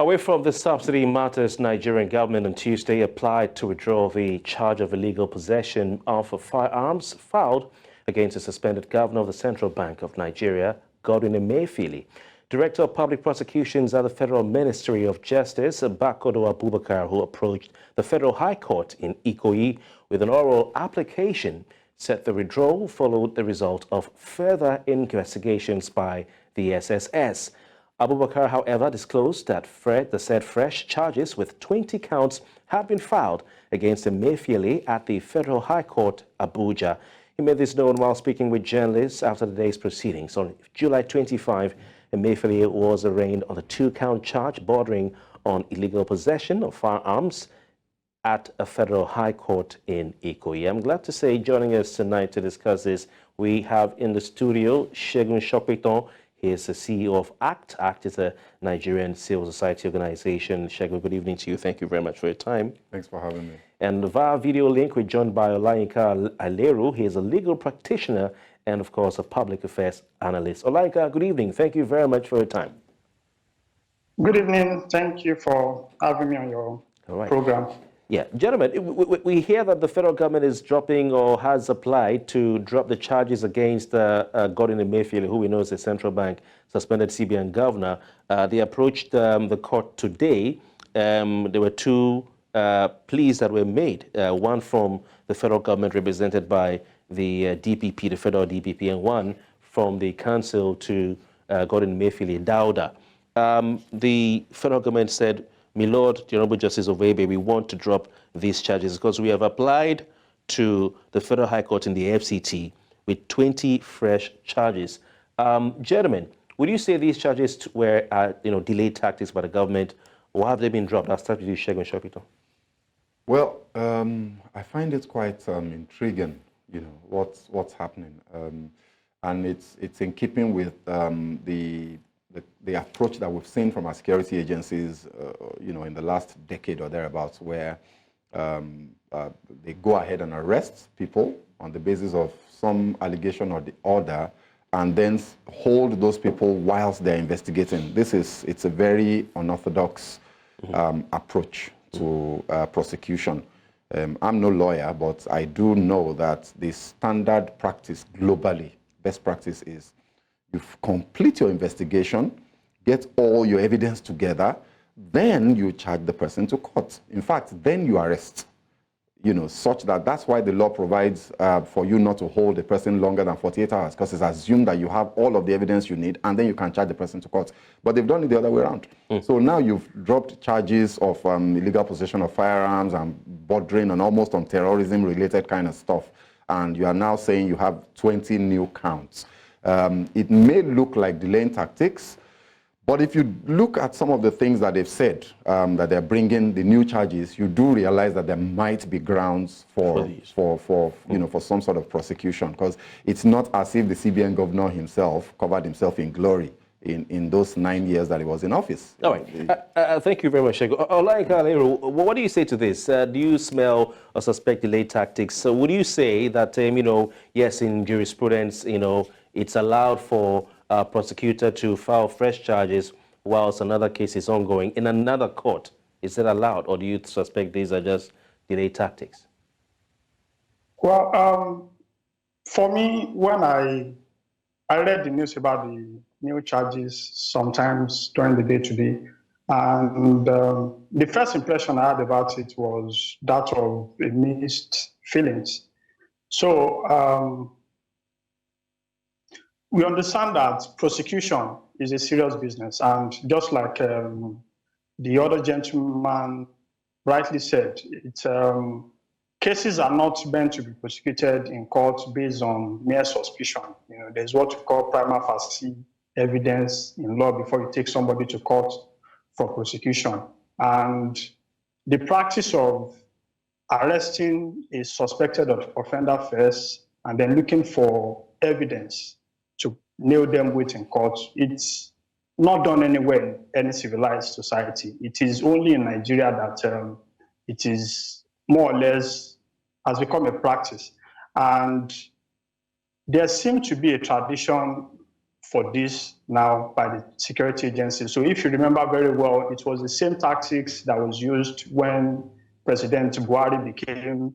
Away from the subsidy matters, Nigerian government on Tuesday applied to withdraw the charge of illegal possession of firearms filed against the suspended governor of the Central Bank of Nigeria, Godwin Emefiele. Director of Public Prosecutions at the Federal Ministry of Justice, Bakodo Abubakar, who approached the Federal High Court in Ikoyi with an oral application, said the withdrawal followed the result of further investigations by the SSS. Abubakar, however, disclosed that the said fresh charges with 20 counts had been filed against Emefiele at the Federal High Court, Abuja. He made this known while speaking with journalists after the day's proceedings. On July 25, Emefiele was arraigned on the 2-count charge bordering on illegal possession of firearms at a Federal High Court in Ikoyi. I'm glad to say, joining us tonight to discuss this, we have in the studio Segun Sopeton. He is the CEO of ACT. ACT is a Nigerian civil society organization. Segun, good evening to you. Thank you very much for your time. Thanks for having me. And via video link, we're joined by Olayinka Aleru. He is a legal practitioner and, of course, a public affairs analyst. Olayinka, good evening. Thank you very much for your time. Good evening. Thank you for having me on your program. Yeah, gentlemen, we hear that the federal government is dropping or has applied to drop the charges against Godwin Emefiele, who we know is the central bank suspended CBN governor. They approached the court today. There were two pleas that were made, one from the federal government represented by the DPP, the federal DPP, and one from the council to Godwin Emefiele, Dauda. The federal government said, "My Lord, the Honorable Justice of Webe, we want to drop these charges because we have applied to the Federal High Court in the FCT with 20 fresh charges." Gentlemen, would you say these charges were delayed tactics by the government, or have they been dropped? I'll start with you, Segun Sopeton. Well, I find it quite intriguing, what's happening, and it's in keeping with the approach that we've seen from our security agencies, in the last decade or thereabouts, where they go ahead and arrest people on the basis of some allegation or the order, and then hold those people whilst they're investigating. It's a very unorthodox approach to prosecution. I'm no lawyer, but I do know that the standard practice globally, best practice is you complete your investigation, get all your evidence together, then you charge the person to court. In fact, then you arrest, such that's why the law provides for you not to hold a person longer than 48 hours, because it's assumed that you have all of the evidence you need, and then you can charge the person to court. But they've done it the other way around. So now you've dropped charges of illegal possession of firearms and bordering and almost on terrorism-related kind of stuff, and you are now saying you have 20 new counts. It may look like delaying tactics, but if you look at some of the things that they've said, that they're bringing the new charges, you do realize that there might be grounds for some sort of prosecution, because it's not as if the CBN governor himself covered himself in glory in those 9 years that he was in office. All right. Thank you very much, Segun. Olayinka Aleru, what do you say to this? Do you smell or suspect delayed tactics? So would you say that, yes, in jurisprudence, it's allowed for a prosecutor to file fresh charges whilst another case is ongoing in another court? Is it allowed, or do you suspect these are just delayed tactics? Well, for me, when I read the news about the new charges sometimes during the day today, and the first impression I had about it was that of mixed feelings. So we understand that prosecution is a serious business, and just like the other gentleman rightly said, cases are not meant to be prosecuted in court based on mere suspicion. There's what we call prima facie evidence in law before you take somebody to court for prosecution. And the practice of arresting a suspected offender first and then looking for evidence to nail them with in court, it's not done anywhere in any civilized society. It is only in Nigeria that it is more or less has become a practice. And there seems to be a tradition for this now by the security agencies. So if you remember very well, it was the same tactics that was used when President Buhari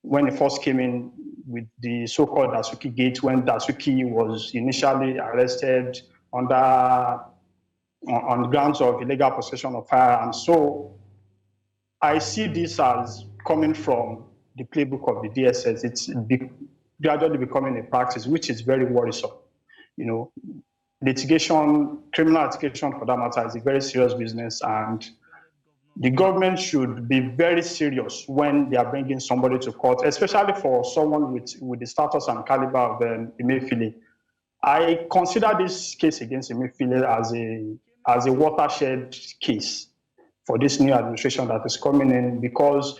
when he first came in with the so-called Dasuki Gate, when Dasuki was initially arrested on grounds of illegal possession of firearms. So I see this as coming from the playbook of the DSS. It's gradually becoming a practice, which is very worrisome. You know, criminal litigation for that matter, is a very serious business, and the government should be very serious when they are bringing somebody to court, especially for someone with the status and caliber of Emefiele. I consider this case against Emefiele as a watershed case for this new administration that is coming in, because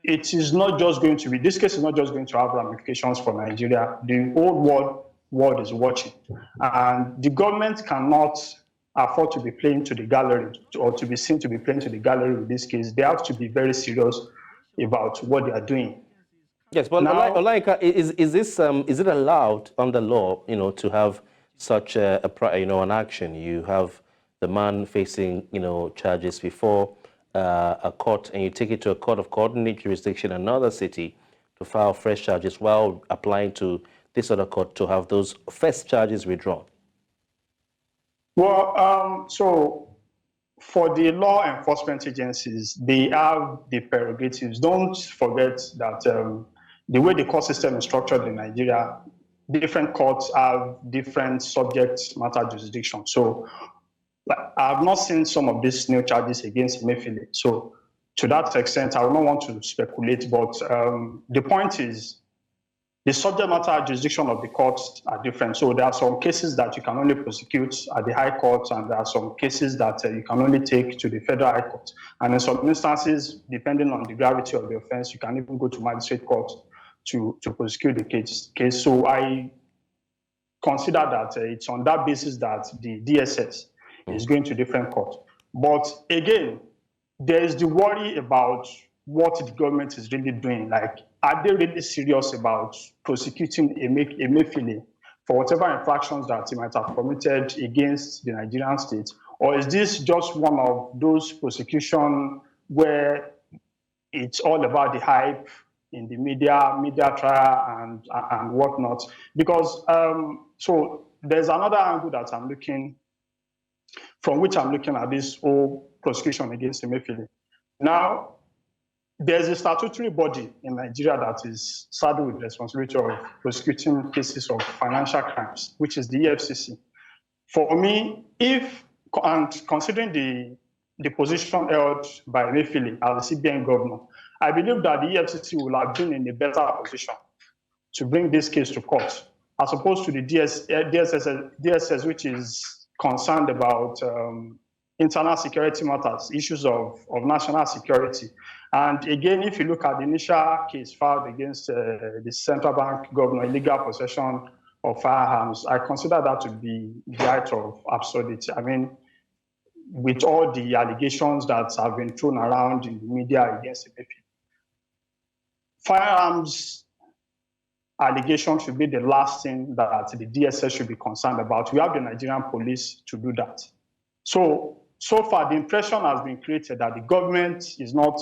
it is not just going to be, this case is not just going to have ramifications for Nigeria. The whole world is watching, and the government cannot afford to be playing to the gallery, or to be seen to be playing to the gallery with this case. They have to be very serious about what they are doing. Yes, but now, Olaika, is it allowed under law, you know, to have such an action? You have the man facing, you know, charges before a court, and you take it to a court of coordinate jurisdiction in another city to file fresh charges while applying to this other court to have those first charges withdrawn. Well, so for the law enforcement agencies, they have the prerogatives. Don't forget that the way the court system is structured in Nigeria, different courts have different subject matter jurisdiction. So I have not seen some of these new charges against Emefiele. So to that extent, I would not want to speculate, but the point is, the subject matter jurisdiction of the courts are different. So there are some cases that you can only prosecute at the High Court, and there are some cases that you can only take to the Federal High Court. And in some instances, depending on the gravity of the offense, you can even go to Magistrate Court to prosecute the case. So I consider that it's on that basis that the DSS is going to different courts. But again, there is the worry about what the government is really doing. Like, are they really serious about prosecuting Emefiele for whatever infractions that he might have committed against the Nigerian state? Or is this just one of those prosecutions where it's all about the hype in the media trial and whatnot? Because so there's another angle that I'm looking at this whole prosecution against Emefiele. Now, there's a statutory body in Nigeria that is saddled with the responsibility of prosecuting cases of financial crimes, which is the EFCC. For me, considering the position held by Emefiele as the CBN governor, I believe that the EFCC will have been in a better position to bring this case to court, as opposed to the DSS, which is concerned about internal security matters, issues of national security. And again, if you look at the initial case filed against the central bank governor, illegal possession of firearms, I consider that to be the height of absurdity. I mean, with all the allegations that have been thrown around in the media against Emefiele, firearms allegations should be the last thing that the DSS should be concerned about. We have the Nigerian police to do that. So far, the impression has been created that the government is not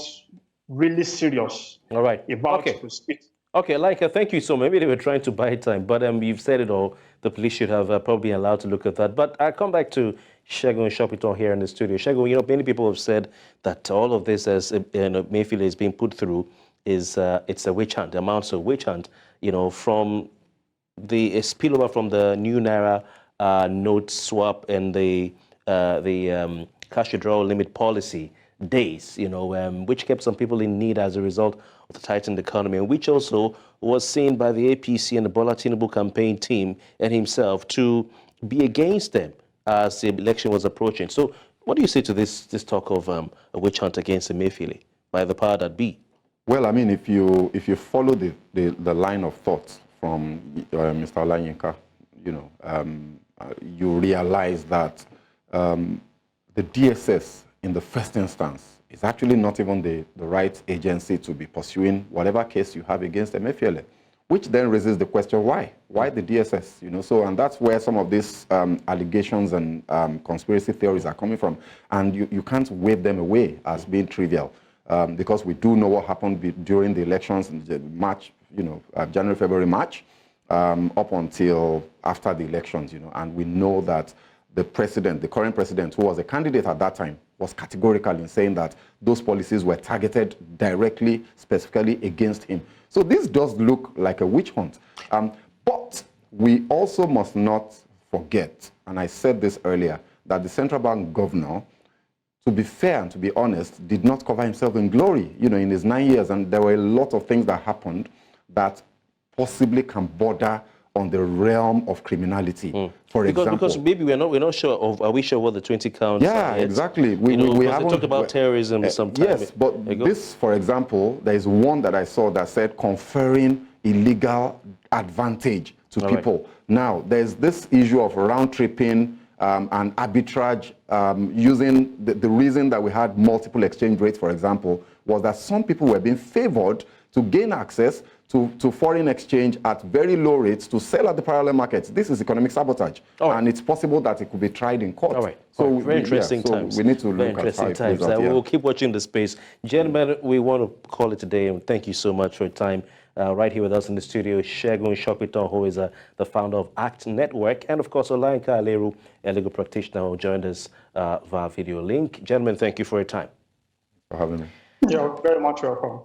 really serious about prosecuting. Okay, thank you. So maybe they were trying to buy time, but you've said it all. The police should have probably allowed to look at that. But I come back to Segun Shopiton here in the studio. Segun, you know, many people have said that all of this, as Emefiele is being put through, is it's a witch hunt, amounts of witch hunt. You know, from the spillover from the new naira note swap and the cash withdrawal limit policy days, you know, which kept some people in need as a result of the tightened economy, and which also was seen by the APC and the Bola Tinubu campaign team and himself to be against them as the election was approaching. So what do you say to this talk of a witch hunt against Emefiele by the power that be? Well, I mean, if you follow the line of thought from Mr. Olayinka, you know, you realize that the DSS, in the first instance, is actually not even the right agency to be pursuing whatever case you have against Emefiele. which then raises the question, why? Why the DSS? You know, so, and that's where some of these allegations and conspiracy theories are coming from. And you can't wave them away as being trivial, because we do know what happened during the elections in March, you know, January, February, March, up until after the elections, you know, and we know that the president, the current president, who was a candidate at that time, was categorical in saying that those policies were targeted directly, specifically against him. So this does look like a witch hunt. But we also must not forget, and I said this earlier, that the central bank governor, to be fair and to be honest, did not cover himself in glory, you know, in his 9 years. And there were a lot of things that happened that possibly can border on the realm of criminality. For example, because maybe we're not sure of, are we sure what the 20 counts yeah, are yet? exactly. We talked about terrorism sometime. Yes, but this, for example, there is one that I saw that said conferring illegal advantage to people. Now, there's this issue of round-tripping and arbitrage, using the reason that we had multiple exchange rates, for example, was that some people were being favored to gain access to foreign exchange at very low rates to sell at the parallel markets. This is economic sabotage, and it's possible that it could be tried in court. All right. So very interesting times. We need to look at how it plays out. We'll keep watching the space. Gentlemen, we want to call it today, and thank you so much for your time. Right here with us in the studio, Segun Sopitan, who is the founder of ACT Network, and of course, Olayinka Aleru, a legal practitioner who joined us via video link. Gentlemen, thank you for your time. For having me. You're very much welcome.